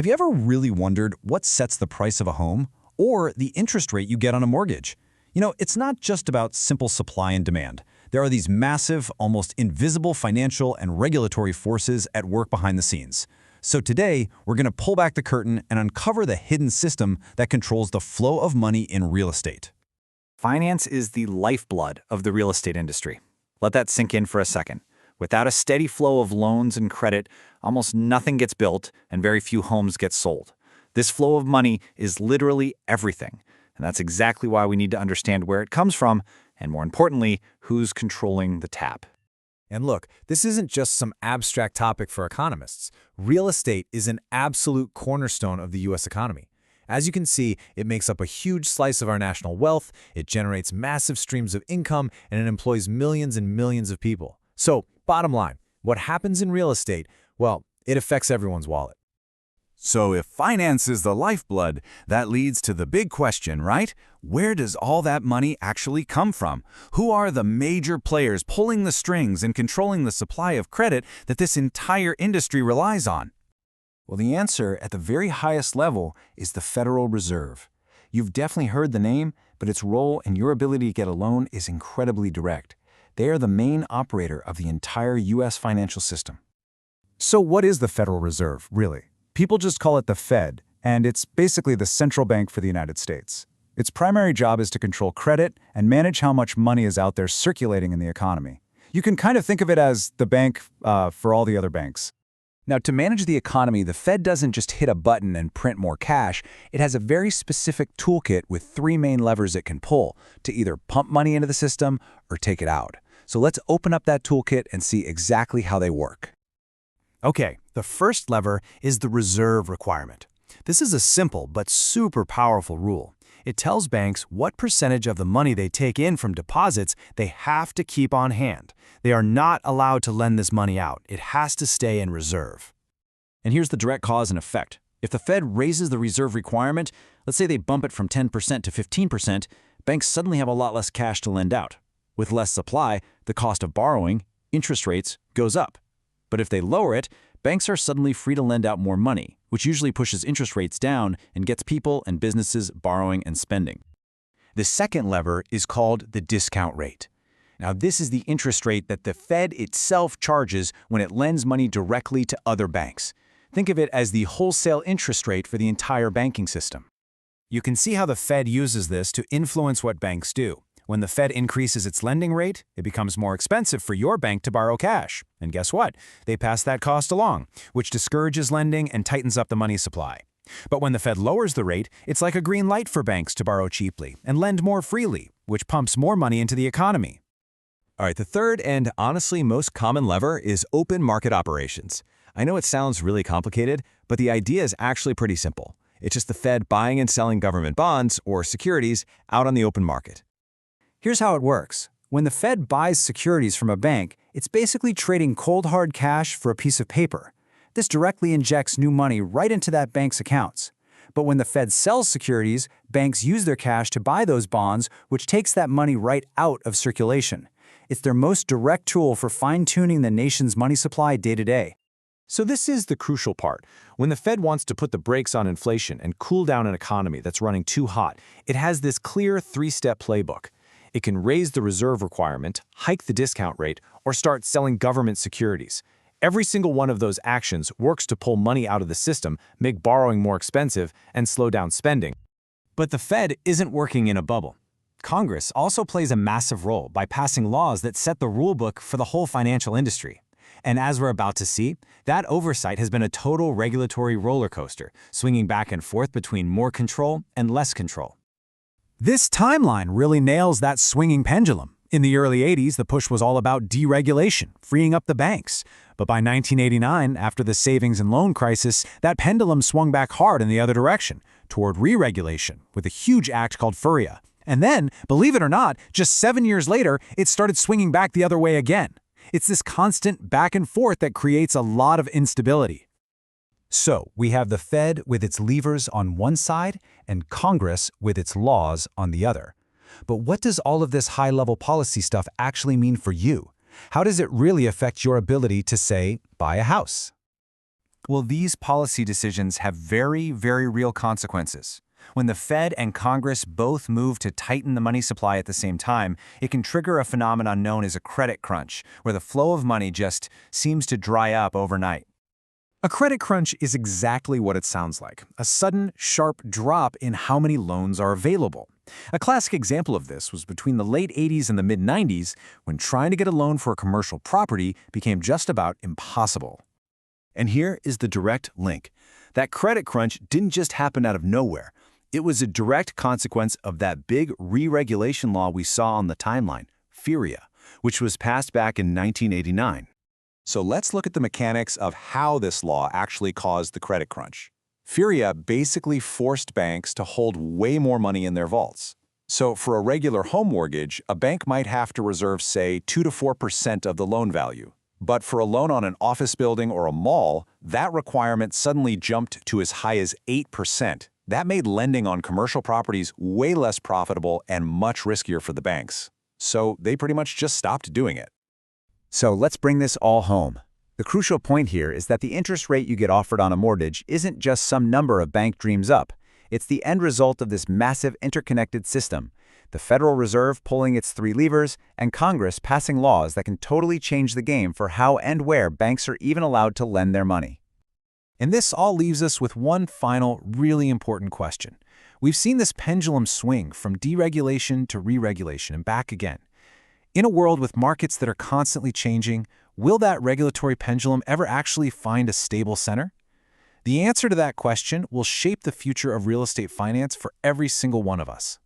Have you ever really wondered what sets the price of a home or the interest rate you get on a mortgage? It's not just about simple supply and demand. There are these massive, almost invisible financial and regulatory forces at work behind the scenes. So today, we're going to pull back the curtain and uncover the hidden system that controls the flow of money in real estate. Finance is the lifeblood of the real estate industry. Let that sink in for a second. Without a steady flow of loans and credit, almost nothing gets built and very few homes get sold. This flow of money is literally everything. And that's exactly why we need to understand where it comes from, and more importantly, who's controlling the tap. And look, this isn't just some abstract topic for economists. Real estate is an absolute cornerstone of the U.S. economy. As you can see, it makes up a huge slice of our national wealth, it generates massive streams of income, and it employs millions and millions of people. So, bottom line, what happens in real estate, well, it affects everyone's wallet. So if finance is the lifeblood, that leads to the big question, right? Where does all that money actually come from? Who are the major players pulling the strings and controlling the supply of credit that this entire industry relies on? Well, the answer at the very highest level is the Federal Reserve. You've definitely heard the name, but its role and your ability to get a loan is incredibly direct. They are the main operator of the entire U.S. financial system. So what is the Federal Reserve, really? People just call it the Fed, and it's basically the central bank for the United States. Its primary job is to control credit and manage how much money is out there circulating in the economy. You can kind of think of it as the bank for all the other banks. Now, to manage the economy, the Fed doesn't just hit a button and print more cash. It has a very specific toolkit with three main levers it can pull to either pump money into the system or take it out. So let's open up that toolkit and see exactly how they work. Okay, the first lever is the reserve requirement. This is a simple but super powerful rule. It tells banks what percentage of the money they take in from deposits they have to keep on hand. They are not allowed to lend this money out. It has to stay in reserve. And here's the direct cause and effect. If the Fed raises the reserve requirement, let's say they bump it from 10% to 15%, banks suddenly have a lot less cash to lend out. With less supply, the cost of borrowing, interest rates, goes up. But if they lower it, banks are suddenly free to lend out more money, which usually pushes interest rates down and gets people and businesses borrowing and spending. The second lever is called the discount rate. Now, this is the interest rate that the Fed itself charges when it lends money directly to other banks. Think of it as the wholesale interest rate for the entire banking system. You can see how the Fed uses this to influence what banks do. When the Fed increases its lending rate, it becomes more expensive for your bank to borrow cash. And guess what? They pass that cost along, which discourages lending and tightens up the money supply. But when the Fed lowers the rate, it's like a green light for banks to borrow cheaply and lend more freely, which pumps more money into the economy. All right, the third and honestly most common lever is open market operations. I know it sounds really complicated, but the idea is actually pretty simple. It's just the Fed buying and selling government bonds or securities out on the open market. Here's how it works. When the Fed buys securities from a bank, it's basically trading cold hard cash for a piece of paper. This directly injects new money right into that bank's accounts. But when the Fed sells securities, banks use their cash to buy those bonds, which takes that money right out of circulation. It's their most direct tool for fine-tuning the nation's money supply day to day. So this is the crucial part. When the Fed wants to put the brakes on inflation and cool down an economy that's running too hot, it has this clear three-step playbook. It can raise the reserve requirement, hike the discount rate, or start selling government securities. Every single one of those actions works to pull money out of the system, make borrowing more expensive, and slow down spending. But the Fed isn't working in a bubble. Congress also plays a massive role by passing laws that set the rulebook for the whole financial industry. And as we're about to see, that oversight has been a total regulatory roller coaster, swinging back and forth between more control and less control. This timeline really nails that swinging pendulum. In the early 80s, the push was all about deregulation, freeing up the banks. But by 1989, after the savings and loan crisis, that pendulum swung back hard in the other direction, toward re-regulation, with a huge act called FURIA. And then, believe it or not, just 7 years later, it started swinging back the other way again. It's this constant back and forth that creates a lot of instability. So, we have the Fed with its levers on one side and Congress with its laws on the other. But what does all of this high-level policy stuff actually mean for you? How does it really affect your ability to, say, buy a house? Well, these policy decisions have very, very real consequences. When the Fed and Congress both move to tighten the money supply at the same time, it can trigger a phenomenon known as a credit crunch, where the flow of money just seems to dry up overnight. A credit crunch is exactly what it sounds like, a sudden, sharp drop in how many loans are available. A classic example of this was between the late 80s and the mid-90s, when trying to get a loan for a commercial property became just about impossible. And here is the direct link. That credit crunch didn't just happen out of nowhere. It was a direct consequence of that big re-regulation law we saw on the timeline, FIRREA, which was passed back in 1989. So let's look at the mechanics of how this law actually caused the credit crunch. FIRREA basically forced banks to hold way more money in their vaults. So for a regular home mortgage, a bank might have to reserve, say, 2 to 4% of the loan value. But for a loan on an office building or a mall, that requirement suddenly jumped to as high as 8%. That made lending on commercial properties way less profitable and much riskier for the banks. So they pretty much just stopped doing it. So let's bring this all home. The crucial point here is that the interest rate you get offered on a mortgage isn't just some number a bank dreams up. It's the end result of this massive interconnected system. The Federal Reserve pulling its 3 levers, and Congress passing laws that can totally change the game for how and where banks are even allowed to lend their money. And this all leaves us with one final, really important question. We've seen this pendulum swing from deregulation to re-regulation and back again. In a world with markets that are constantly changing, will that regulatory pendulum ever actually find a stable center? The answer to that question will shape the future of real estate finance for every single one of us.